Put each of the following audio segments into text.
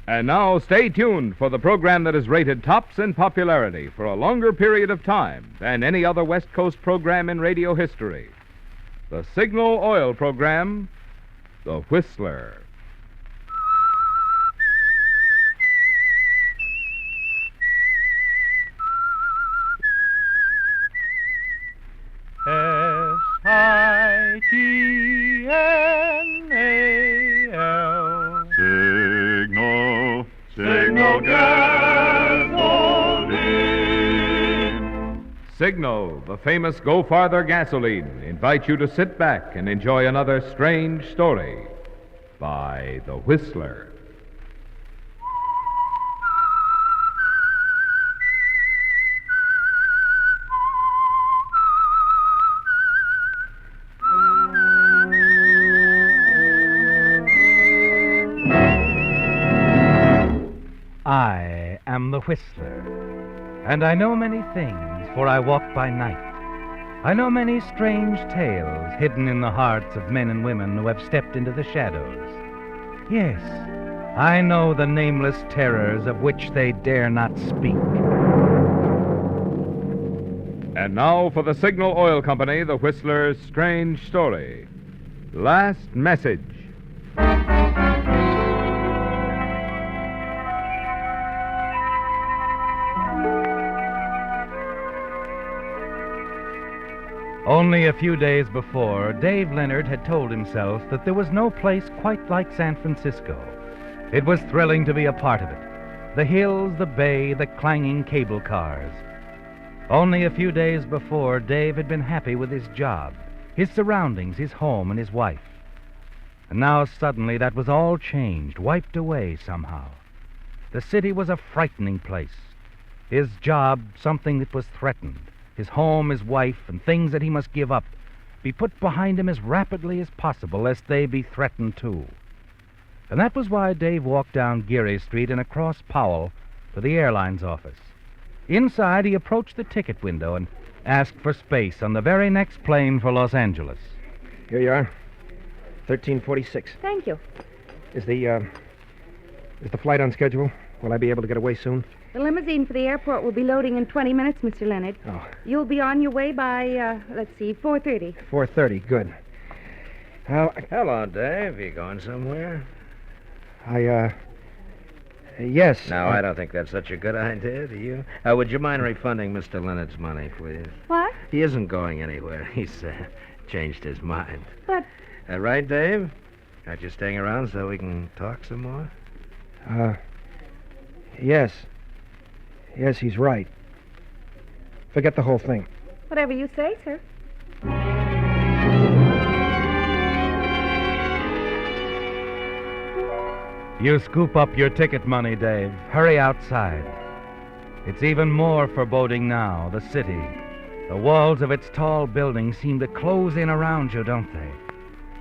And now, stay tuned for the program that is rated tops in popularity for a longer period of time than any other West Coast program in radio history. The Signal Oil program, The Whistler. S-I-G-N-A-L Signal gasoline. Signal, the famous Go Farther gasoline, invites you to sit back and enjoy another strange story by The Whistler. I am the Whistler, and I know many things, for I walk by night. I know many strange tales hidden in the hearts of men and women who have stepped into the shadows. Yes, I know the nameless terrors of which they dare not speak. And now for the Signal Oil Company, The Whistler's strange story. Last Message. Only a few days before, Dave Leonard had told himself that there was no place quite like San Francisco. It was thrilling to be a part of it. The hills, the bay, the clanging cable cars. Only a few days before, Dave had been happy with his job, his surroundings, his home, and his wife. And now suddenly that was all changed, wiped away somehow. The city was a frightening place. His job, something that was threatened. His home, his wife, and things that he must give up be put behind him as rapidly as possible, lest they be threatened too. And that was why Dave walked down Geary Street and across Powell to the airline's office. Inside, he approached the ticket window and asked for space on the very next plane for Los Angeles. Here you are. 1346. Thank you. Is the flight on schedule? Will I be able to get away soon? The limousine for the airport will be loading in 20 minutes, Mr. Leonard. Oh. You'll be on your way by, 4:30. 4:30, good. Well, Hello, Dave. You going somewhere? Yes. No, I don't think that's such a good idea, do you? Would you mind refunding Mr. Leonard's money, please? What? He isn't going anywhere. He's changed his mind. But... Right, Dave? Aren't you staying around so we can talk some more? Yes. Yes, he's right. Forget the whole thing. Whatever you say, sir. You scoop up your ticket money, Dave. Hurry outside. It's even more foreboding now, the city. The walls of its tall buildings seem to close in around you, don't they?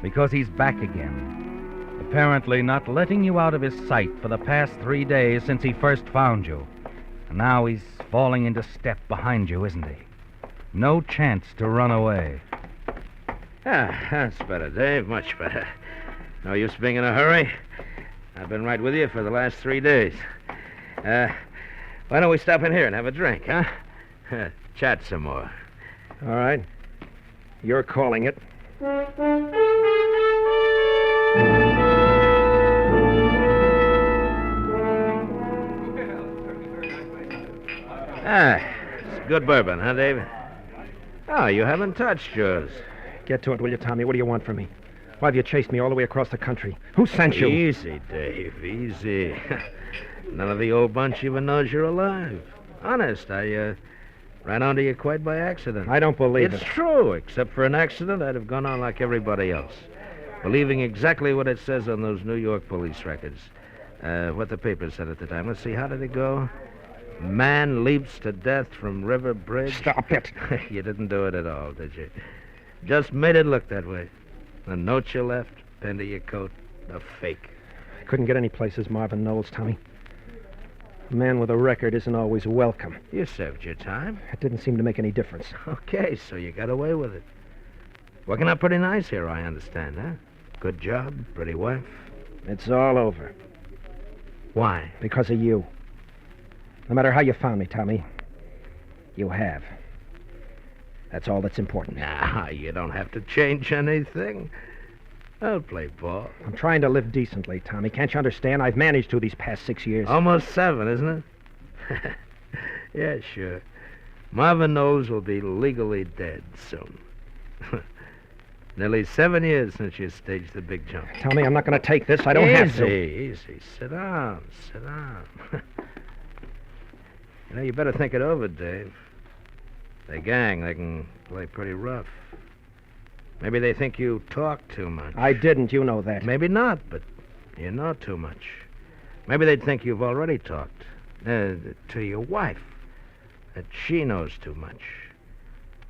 Because he's back again. Apparently not letting you out of his sight for the past 3 days since he first found you. And now he's falling into step behind you, isn't he? No chance to run away. That's better, Dave. Much better. No use being in a hurry. I've been right with you for the last 3 days. Why don't we stop in here and have a drink, huh? Chat some more. All right. You're calling it. It's good bourbon, huh, Dave? Oh, you haven't touched yours. Get to it, will you, Tommy? What do you want from me? Why have you chased me all the way across the country? Who sent you? Easy, Dave, easy. None of the old bunch even knows you're alive. Honest, I ran onto you quite by accident. I don't believe It's it. true. Except for an accident, I'd have gone on like everybody else, believing exactly what it says on those New York police records. What the paper said at the time. Let's see, how did it go? Man leaps to death from River Bridge. Stop it. You didn't do it at all, did you? Just made it look that way. The note you left, pinned to your coat, a fake. I couldn't get any place as Marvin Knowles, Tommy. A man with a record isn't always welcome. You served your time. It didn't seem to make any difference. Okay, so you got away with it. Working out pretty nice here, I understand, huh? Good job, pretty wife. It's all over. Why? Because of you. No matter how you found me, Tommy, you have. That's all that's important. Nah, you don't have to change anything. I'll play ball. I'm trying to live decently, Tommy. Can't you understand? I've managed to these past 6 years. Almost 7, isn't it? Yeah, sure. Marvin Knowles will be legally dead soon. Nearly 7 years since you staged the big jump. Tommy, I'm not going to take this. I don't have to. Easy. Sit down. You better think it over, Dave. The gang, they can play pretty rough. Maybe they think you talk too much. I didn't. You know that. Maybe not, but you know too much. Maybe they'd think you've already talked to your wife, that she knows too much.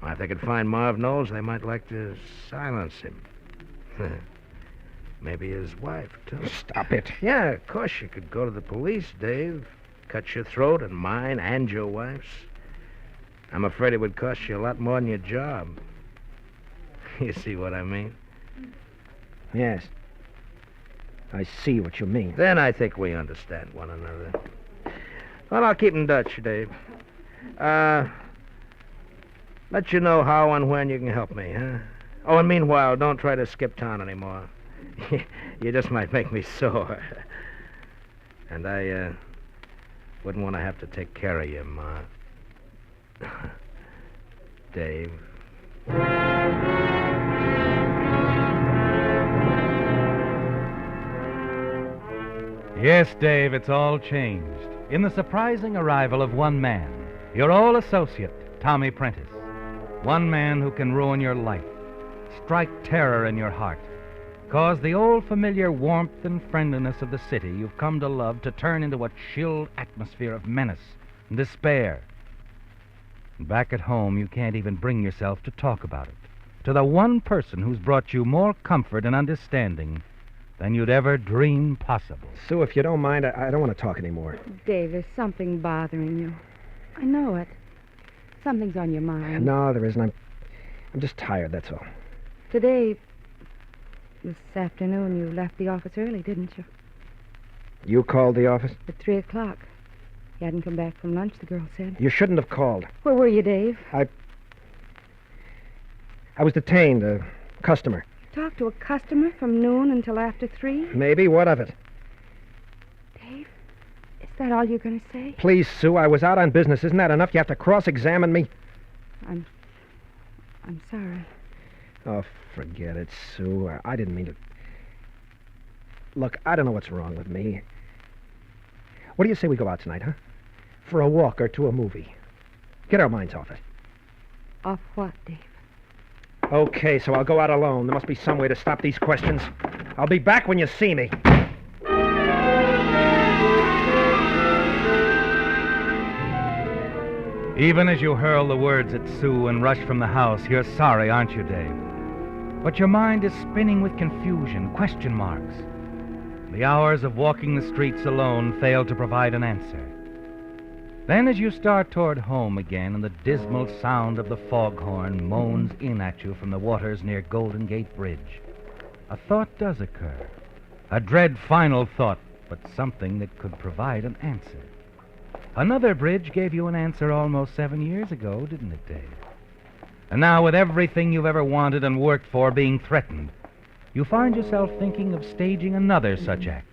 Well, if they could find Marv Knowles, they might like to silence him. Maybe his wife, too. Stop it. Yeah, of course you could go to the police, Dave. Cut your throat and mine and your wife's. I'm afraid it would cost you a lot more than your job. You see what I mean? Yes. I see what you mean. Then I think we understand one another. Well, I'll keep in touch, Dave. Let you know how and when you can help me, huh? Oh, and meanwhile, don't try to skip town anymore. You just might make me sore. And I wouldn't want to have to take care of you, Ma. Dave. Yes, Dave, it's all changed. In the surprising arrival of one man, your old associate, Tommy Prentice. One man who can ruin your life, strike terror in your heart, cause the old familiar warmth and friendliness of the city you've come to love to turn into a chilled atmosphere of menace and despair. And back at home, you can't even bring yourself to talk about it to the one person who's brought you more comfort and understanding than you'd ever dream possible. Sue, if you don't mind, I don't want to talk anymore. Dave, there's something bothering you. I know it. Something's on your mind. No, there isn't. I'm just tired, that's all. Today, this afternoon, you left the office early, didn't you? You called the office? At 3 o'clock. You hadn't come back from lunch, the girl said. You shouldn't have called. Where were you, Dave? I was detained, a customer. Talked to a customer from noon until after 3? Maybe. What of it? Dave, is that all you're going to say? Please, Sue, I was out on business. Isn't that enough? You have to cross-examine me? I'm sorry. Oh, forget it, Sue. I didn't mean to... Look, I don't know what's wrong with me. What do you say we go out tonight, huh? For a walk or to a movie. Get our minds off it. Off what, Dave? Okay, so I'll go out alone. There must be some way to stop these questions. I'll be back when you see me. Even as you hurl the words at Sue and rush from the house, you're sorry, aren't you, Dave? But your mind is spinning with confusion, question marks. The hours of walking the streets alone fail to provide an answer. Then as you start toward home again and the dismal sound of the foghorn moans in at you from the waters near Golden Gate Bridge, a thought does occur. A dread final thought, but something that could provide an answer. Another bridge gave you an answer almost 7 years ago, didn't it, Dave? And now with everything you've ever wanted and worked for being threatened, you find yourself thinking of staging another such act.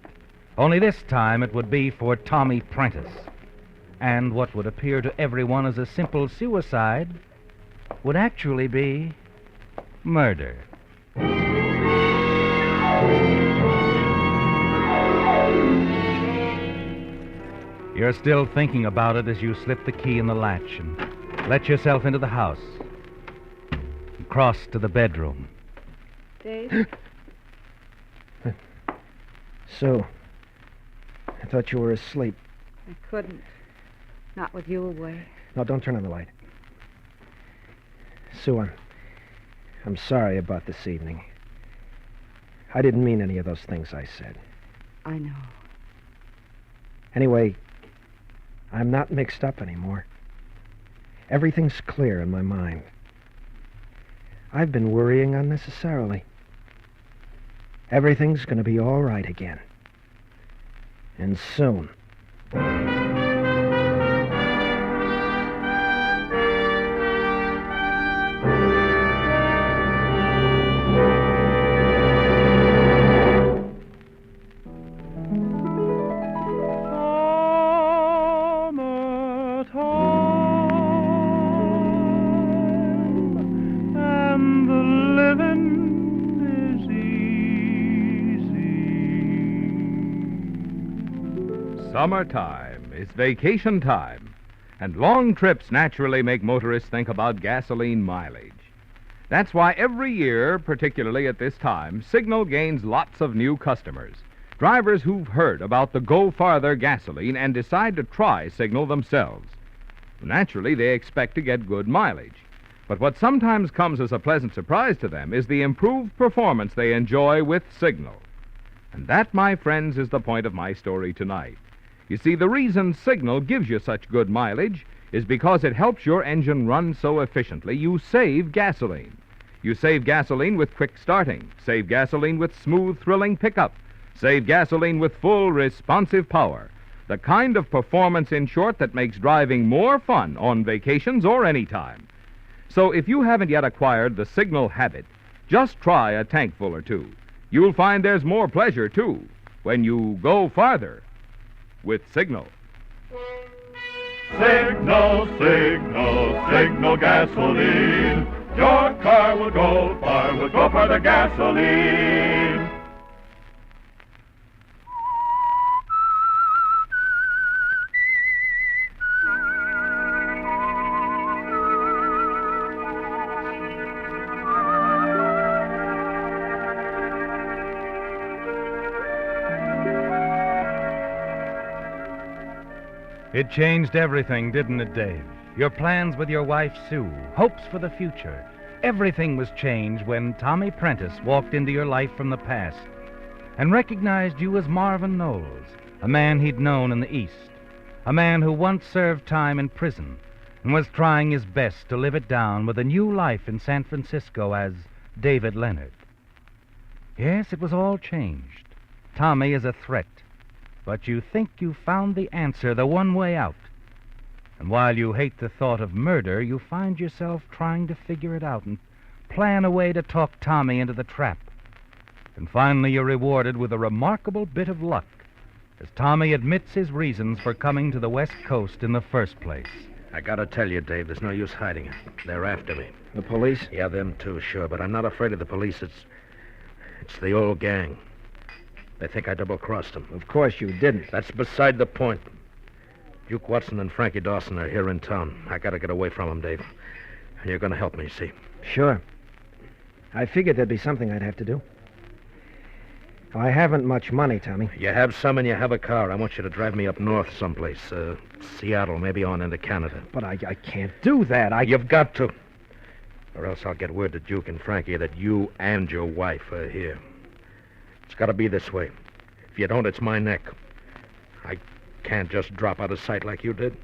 Only this time it would be for Tommy Prentice. And what would appear to everyone as a simple suicide would actually be murder. You're still thinking about it as you slip the key in the latch and let yourself into the house and cross to the bedroom. Dave? Sue, I thought you were asleep. I couldn't. Not with you away. No, don't turn on the light. Sue, I'm sorry about this evening. I didn't mean any of those things I said. I know. Anyway, I'm not mixed up anymore. Everything's clear in my mind. I've been worrying unnecessarily. Everything's going to be all right again. And soon. And the living is easy. Summertime is vacation time, and long trips naturally make motorists think about gasoline mileage. That's why every year, particularly at this time, Signal gains lots of new customers. Drivers who've heard about the Go Farther gasoline and decide to try Signal themselves. Naturally, they expect to get good mileage. But what sometimes comes as a pleasant surprise to them is the improved performance they enjoy with Signal. And that, my friends, is the point of my story tonight. You see, the reason Signal gives you such good mileage is because it helps your engine run so efficiently you save gasoline. You save gasoline with quick starting, save gasoline with smooth, thrilling pickup, save gasoline with full, responsive power. The kind of performance, in short, that makes driving more fun on vacations or any time. So if you haven't yet acquired the Signal habit, just try a tankful or two. You'll find there's more pleasure, too, when you go farther with Signal. Signal, signal, signal gasoline. Your car will go for the gasoline. It changed everything, didn't it, Dave? Your plans with your wife, Sue, hopes for the future. Everything was changed when Tommy Prentice walked into your life from the past and recognized you as Marvin Knowles, a man he'd known in the East, a man who once served time in prison and was trying his best to live it down with a new life in San Francisco as David Leonard. Yes, it was all changed. Tommy is a threat. But you think you found the answer, the one way out. And while you hate the thought of murder, you find yourself trying to figure it out and plan a way to talk Tommy into the trap. And finally you're rewarded with a remarkable bit of luck as Tommy admits his reasons for coming to the West Coast in the first place. I gotta tell you, Dave, there's no use hiding it. They're after me. The police? Yeah, them too, sure, but I'm not afraid of the police. It's the old gang. They think I double-crossed them. Of course you didn't. That's beside the point. Duke Watson and Frankie Dawson are here in town. I gotta get away from them, Dave. And you're gonna help me, see? Sure. I figured there'd be something I'd have to do. I haven't much money, Tommy. You have some and you have a car. I want you to drive me up north someplace. Seattle, maybe on into Canada. But I can't do that. You've got to. Or else I'll get word to Duke and Frankie that you and your wife are here. It's got to be this way. If you don't, it's my neck. I can't just drop out of sight like you did.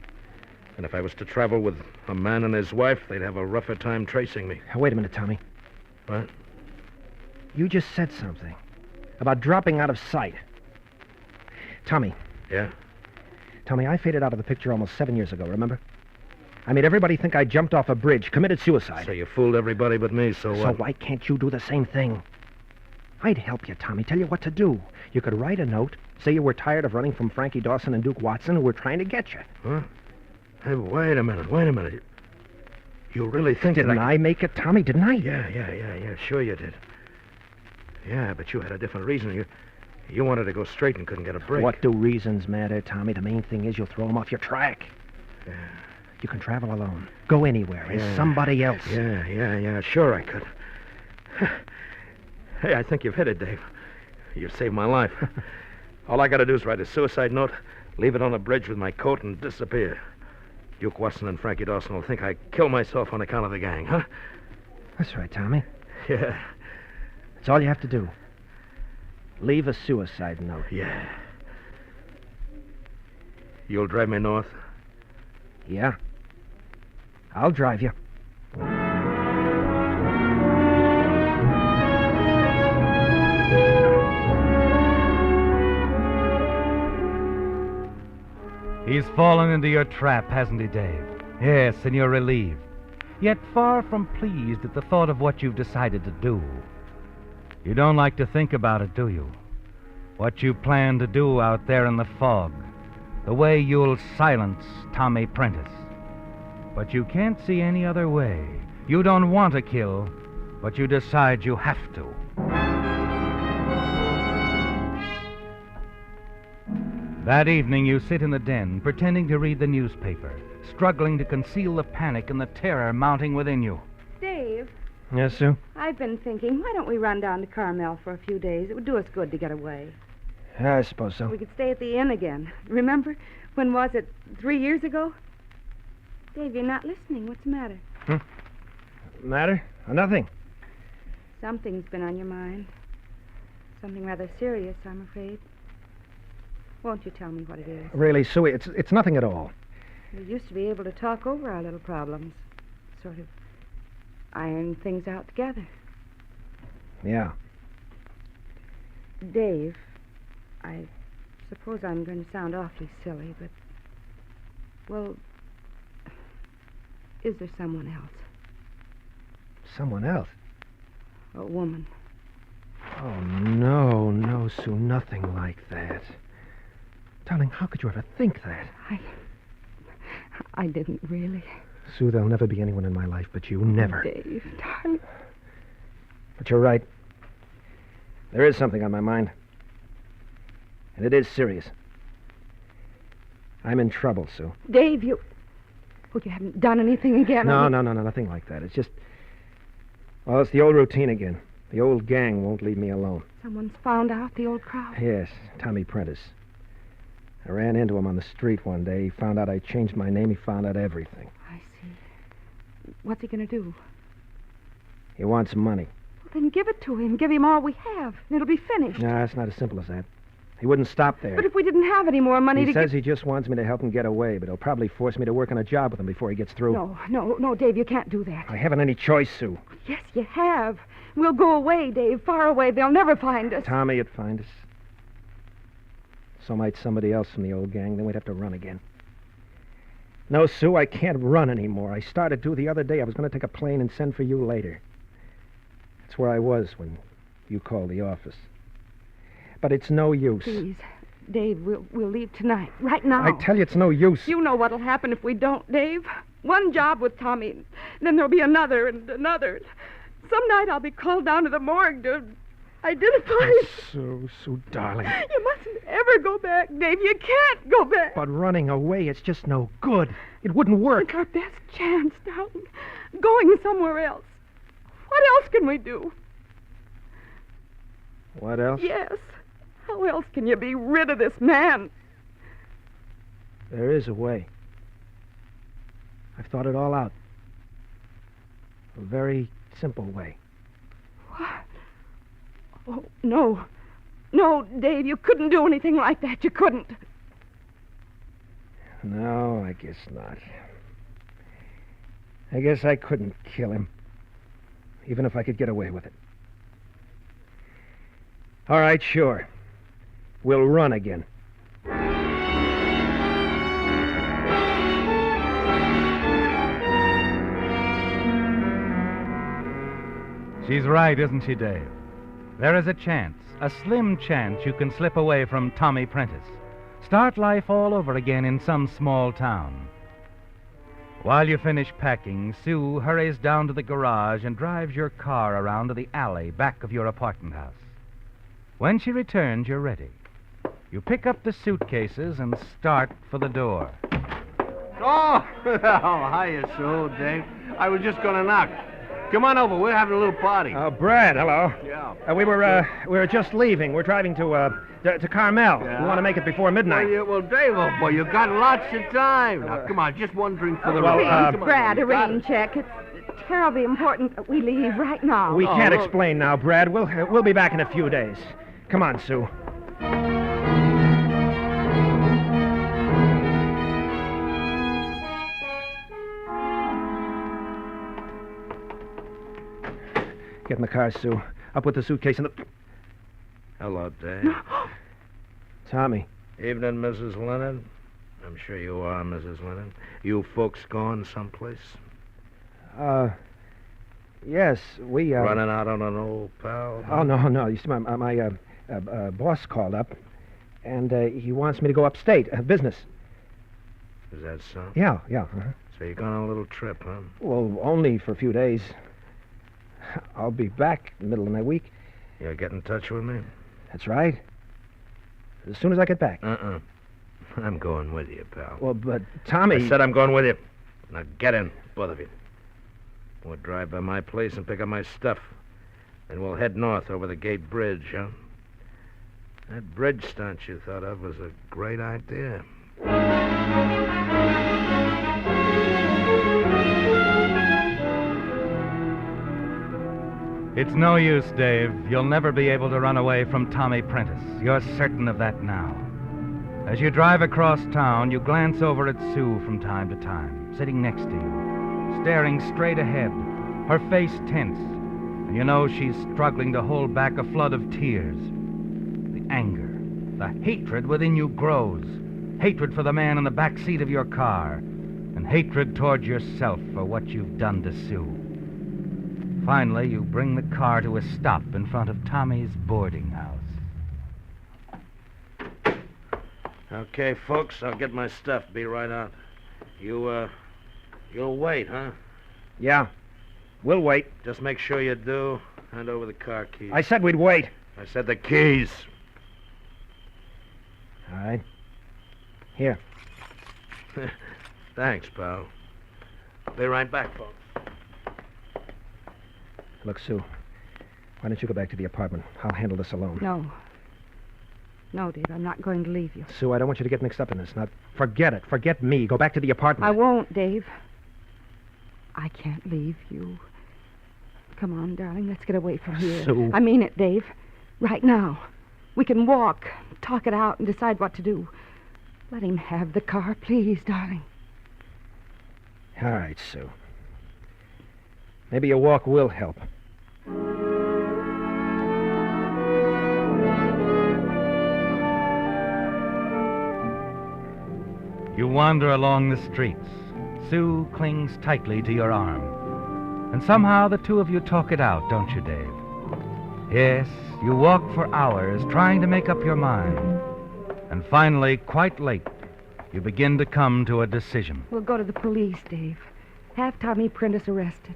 And if I was to travel with a man and his wife, they'd have a rougher time tracing me. Wait a minute, Tommy. What? You just said something about dropping out of sight. Tommy. Yeah? Tommy, I faded out of the picture almost 7 years ago, remember? I made everybody think I jumped off a bridge, committed suicide. So you fooled everybody but me, so what? So why can't you do the same thing? I'd help you, Tommy, tell you what to do. You could write a note, say you were tired of running from Frankie Dawson and Duke Watson who were trying to get you. Huh? Hey, wait a minute. You really think Didn't I make it, Tommy, didn't I? Yeah, sure you did. Yeah, but you had a different reason. You wanted to go straight and couldn't get a break. What do reasons matter, Tommy? The main thing is you'll throw them off your track. Yeah. You can travel alone, go anywhere, as somebody else. Yeah, sure I could. Hey, I think you've hit it, Dave. You've saved my life. All I gotta do is write a suicide note, leave it on a bridge with my coat, and disappear. Duke Watson and Frankie Dawson will think I killed myself on account of the gang, huh? That's right, Tommy. Yeah. That's all you have to do. Leave a suicide note. Yeah. You'll drive me north? Yeah. I'll drive you. He's fallen into your trap, hasn't he, Dave? Yes, and you're relieved. Yet far from pleased at the thought of what you've decided to do. You don't like to think about it, do you? What you plan to do out there in the fog. The way you'll silence Tommy Prentice. But you can't see any other way. You don't want to kill, but you decide you have to. That evening, you sit in the den, pretending to read the newspaper, struggling to conceal the panic and the terror mounting within you. Dave, Yes, Sue? I've been thinking, why don't we run down to Carmel for a few days? It would do us good to get away. I suppose so. We could stay at the inn again. Remember? When was it? 3 years ago? Dave, you're not listening. What's the matter? Matter? Nothing. Something's been on your mind. Something rather serious, I'm afraid. Won't you tell me what it is? Really, Sue, it's nothing at all. We used to be able to talk over our little problems. Sort of iron things out together. Yeah. Dave, I suppose I'm going to sound awfully silly, but... Well, is there someone else? Someone else? A woman? Oh, no, Sue, nothing like that. Darling, how could you ever think that? I didn't really. Sue, there'll never be anyone in my life but you. Never. Dave, darling. But you're right. There is something on my mind. And it is serious. I'm in trouble, Sue. Dave, you haven't done anything again? No, nothing like that. It's just... Well, it's the old routine again. The old gang won't leave me alone. Someone's found out, the old crowd? Yes, Tommy Prentice. I ran into him on the street one day. He found out I changed my name. He found out everything. I see. What's he going to do? He wants money. Well, then give it to him. Give him all we have, and it'll be finished. No, it's not as simple as that. He wouldn't stop there. But if we didn't have any more money He says he just wants me to help him get away, but he'll probably force me to work on a job with him before he gets through. No, Dave, you can't do that. I haven't any choice, Sue. Yes, you have. We'll go away, Dave, far away. They'll never find us. Tommy'd find us. So might somebody else from the old gang. Then we'd have to run again. No, Sue, I can't run anymore. I started to the other day. I was going to take a plane and send for you later. That's where I was when you called the office. But it's no use. Please, Dave, we'll leave tonight, right now. I tell you, it's no use. You know what'll happen if we don't, Dave. One job with Tommy, then there'll be another and another. Some night I'll be called down to the morgue to identify... Sue, darling. You mustn't ever go back, Dave. You can't go back. But running away, it's just no good. It wouldn't work. It's our best chance, darling. Going somewhere else. What else can we do? What else? Yes. How else can you be rid of this man? There is a way. I've thought it all out. A very simple way. What? Oh, no. No, Dave, you couldn't do anything like that. You couldn't. No, I guess not. I guess I couldn't kill him. Even if I could get away with it. All right, sure. We'll run again. She's right, isn't she, Dave? There is a chance, a slim chance, you can slip away from Tommy Prentice. Start life all over again in some small town. While you finish packing, Sue hurries down to the garage and drives your car around to the alley back of your apartment house. When she returns, you're ready. You pick up the suitcases and start for the door. Oh, hiya, Sue, Dave. I was just going to knock. Come on over. We're having a little party. Brad, hello. Yeah. We were just leaving. We're driving to Carmel. Yeah. We want to make it before midnight. Well, Dave, oh, boy, you got lots of time. Now, come on, just one drink for the well, road. Please, Come on, Brad, a you got rain it. check. It's terribly important that we leave right now. We can't look. explain now, Brad. We'll be back in a few days. Come on, Sue. Get in the car, Sue. Up with the suitcase and the... Hello, Dave. Tommy. Evening, Mrs. Leonard. I'm sure you are, Mrs. Leonard. You folks going someplace? Yes, we, Running out on an old pal? Oh, no. You see, my boss called up, and he wants me to go upstate, business. Is that so? Yeah. Uh-huh. So you're going on a little trip, huh? Well, only for a few days. I'll be back middle of the week. You'll get in touch with me? That's right. As soon as I get back. I'm going with you, pal. Well, but Tommy... I said I'm going with you. Now get in, both of you. We'll drive by my place and pick up my stuff. Then we'll head north over the Gate Bridge, huh? That bridge stunt you thought of was a great idea. It's no use, Dave. You'll never be able to run away from Tommy Prentice. You're certain of that now. As you drive across town, you glance over at Sue from time to time, sitting next to you, staring straight ahead, her face tense, and you know she's struggling to hold back a flood of tears. The anger, the hatred within you grows. Hatred for the man in the back seat of your car, and hatred toward yourself for what you've done to Sue. Finally, you bring the car to a stop in front of Tommy's boarding house. Okay, folks, I'll get my stuff. Be right out. You'll wait, huh? Yeah. We'll wait. Just make sure you do. Hand over the car keys. I said we'd wait. I said the keys. All right. Here. Thanks, pal. Be right back, folks. Look, Sue, why don't you go back to the apartment? I'll handle this alone. No, Dave, I'm not going to leave you. Sue, I don't want you to get mixed up in this. Now, forget it. Forget me. Go back to the apartment. I won't, Dave. I can't leave you. Come on, darling, let's get away from here. Sue. I mean it, Dave. Right now. We can walk, talk it out, and decide what to do. Let him have the car, please, darling. All right, Sue. Maybe a walk will help. You wander along the streets. Sue clings tightly to your arm. And somehow the two of you talk it out, don't you, Dave? Yes, you walk for hours trying to make up your mind. And finally, quite late, you begin to come to a decision. We'll go to the police, Dave. Have Tommy Prentice arrested.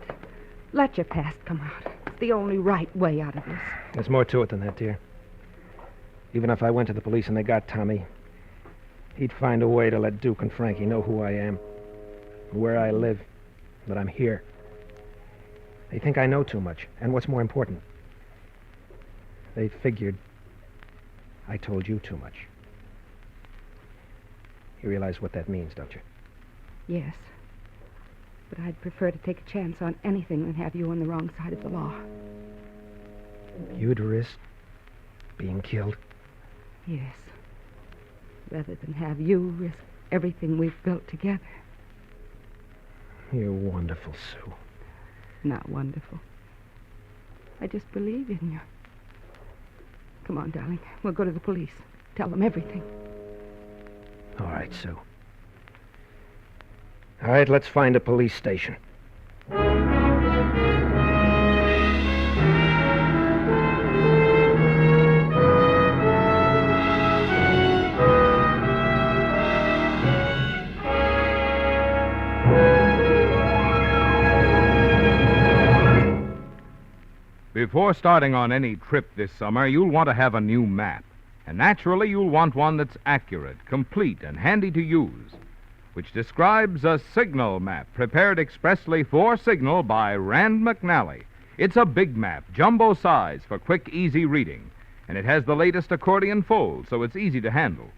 Let your past come out. It's the only right way out of this. There's more to it than that, dear. Even if I went to the police and they got Tommy, he'd find a way to let Duke and Frankie know who I am, where I live, that I'm here. They think I know too much, and what's more important, they figured I told you too much. You realize what that means, don't you? Yes. But I'd prefer to take a chance on anything than have you on the wrong side of the law. You'd risk being killed? Yes. Rather than have you risk everything we've built together. You're wonderful, Sue. Not wonderful. I just believe in you. Come on, darling. We'll go to the police. Tell them everything. All right, Sue. All right, let's find a police station. Before starting on any trip this summer, you'll want to have a new map. And naturally, you'll want one that's accurate, complete, and handy to use, which describes a signal map prepared expressly for signal by Rand McNally. It's a big map, jumbo size, for quick, easy reading, and it has the latest accordion fold, so it's easy to handle.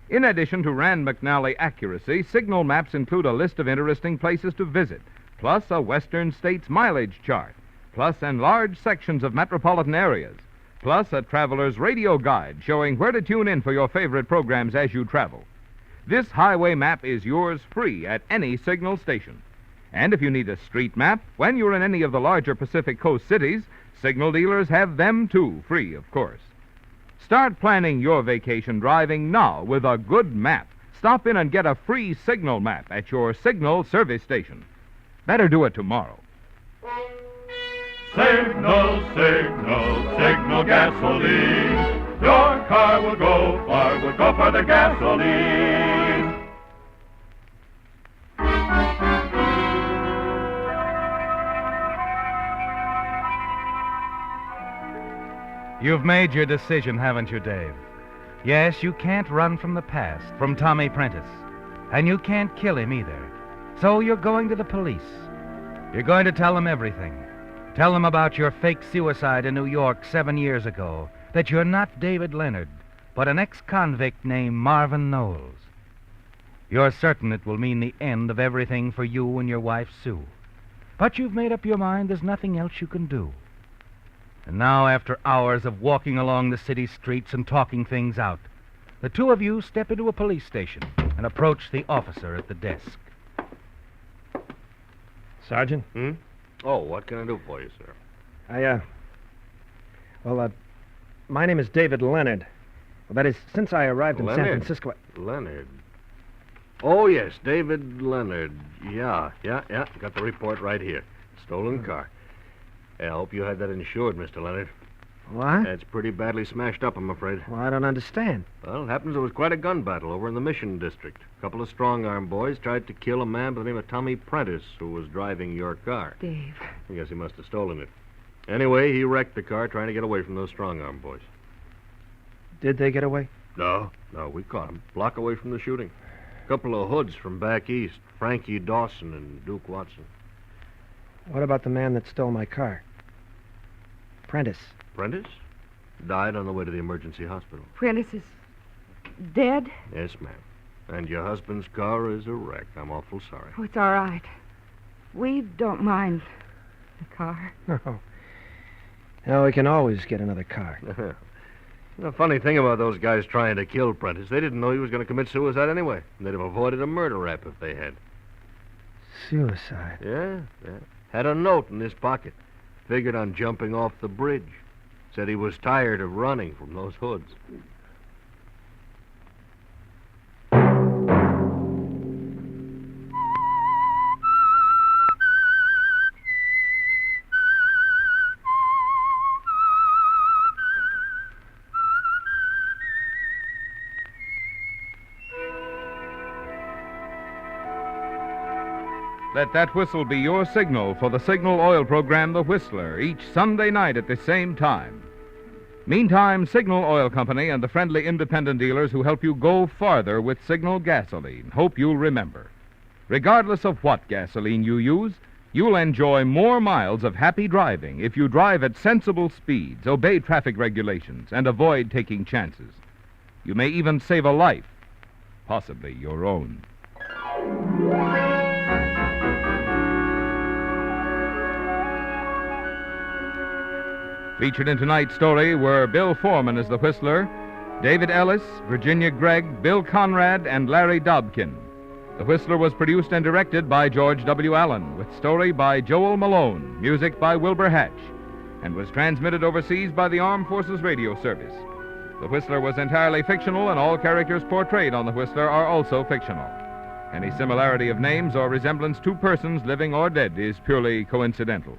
In addition to Rand McNally accuracy, signal maps include a list of interesting places to visit, plus a Western States mileage chart, plus enlarged sections of metropolitan areas, plus a traveler's radio guide showing where to tune in for your favorite programs as you travel. This highway map is yours free at any signal station. And if you need a street map, when you're in any of the larger Pacific Coast cities, signal dealers have them too, free, of course. Start planning your vacation driving now with a good map. stop in and get a free signal map at your signal service station. Better do it tomorrow. Signal, signal, signal gasoline. Your car will go for the gasoline. You've made your decision, haven't you, Dave? Yes, you can't run from the past, from Tommy Prentice. And you can't kill him either. So you're going to the police. You're going to tell them everything. Tell them about your fake suicide in New York 7 years ago, that you're not David Leonard, but an ex-convict named Marvin Knowles. You're certain it will mean the end of everything for you and your wife, Sue. But you've made up your mind there's nothing else you can do. And now, after hours of walking along the city streets and talking things out, the two of you step into a police station and approach the officer at the desk. Sergeant? Oh, what can I do for you, sir? My name is David Leonard. Well, that is, since I arrived in San Leonard? Francisco... Leonard. Oh, yes, David Leonard. Yeah. Got the report right here. Stolen car. I hope you had that insured, Mr. Leonard. What? It's pretty badly smashed up, I'm afraid. Well, I don't understand. Well, it happens there was quite a gun battle over in the Mission District. A couple of strong-arm boys tried to kill a man by the name of Tommy Prentice, who was driving your car. Dave. I guess he must have stolen it. Anyway, he wrecked the car trying to get away from those strong-arm boys. Did they get away? No, we caught him. Block away from the shooting. A couple of hoods from back east, Frankie Dawson and Duke Watson. What about the man that stole my car? Prentice. Prentice? Died on the way to the emergency hospital. Prentice is dead? Yes, ma'am. And your husband's car is a wreck. I'm awful sorry. Oh, it's all right. We don't mind the car. No. No, we can always get another car. The funny thing about those guys trying to kill Prentice, they didn't know he was going to commit suicide anyway. They'd have avoided a murder rap if they had. Suicide? Yeah. Had a note in his pocket. Figured on jumping off the bridge. Said he was tired of running from those hoods. Let that whistle be your signal for the Signal Oil program, The Whistler, each Sunday night at the same time. Meantime, Signal Oil Company and the friendly independent dealers who help you go farther with Signal gasoline hope you'll remember. Regardless of what gasoline you use, you'll enjoy more miles of happy driving if you drive at sensible speeds, obey traffic regulations, and avoid taking chances. You may even save a life, possibly your own. Featured in tonight's story were Bill Foreman as the Whistler, David Ellis, Virginia Gregg, Bill Conrad, and Larry Dobkin. The Whistler was produced and directed by George W. Allen, with story by Joel Malone, music by Wilbur Hatch, and was transmitted overseas by the Armed Forces Radio Service. The Whistler was entirely fictional, and all characters portrayed on The Whistler are also fictional. Any similarity of names or resemblance to persons, living or dead, is purely coincidental.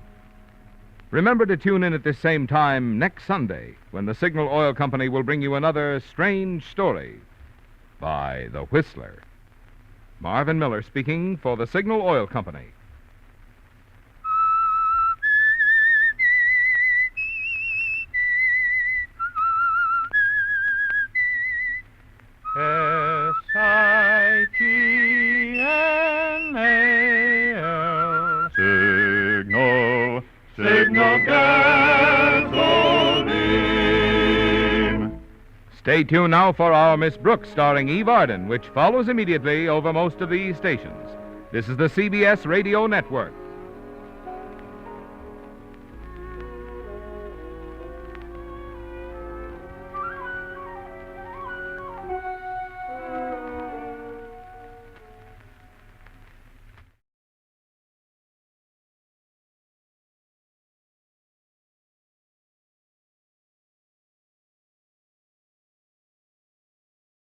Remember to tune in at this same time next Sunday when the Signal Oil Company will bring you another strange story by The Whistler. Marvin Miller speaking for the Signal Oil Company. SIGNAL. Signal gasoline. Stay tuned now for our Miss Brooks starring Eve Arden, which follows immediately over most of these stations. This is the CBS Radio Network.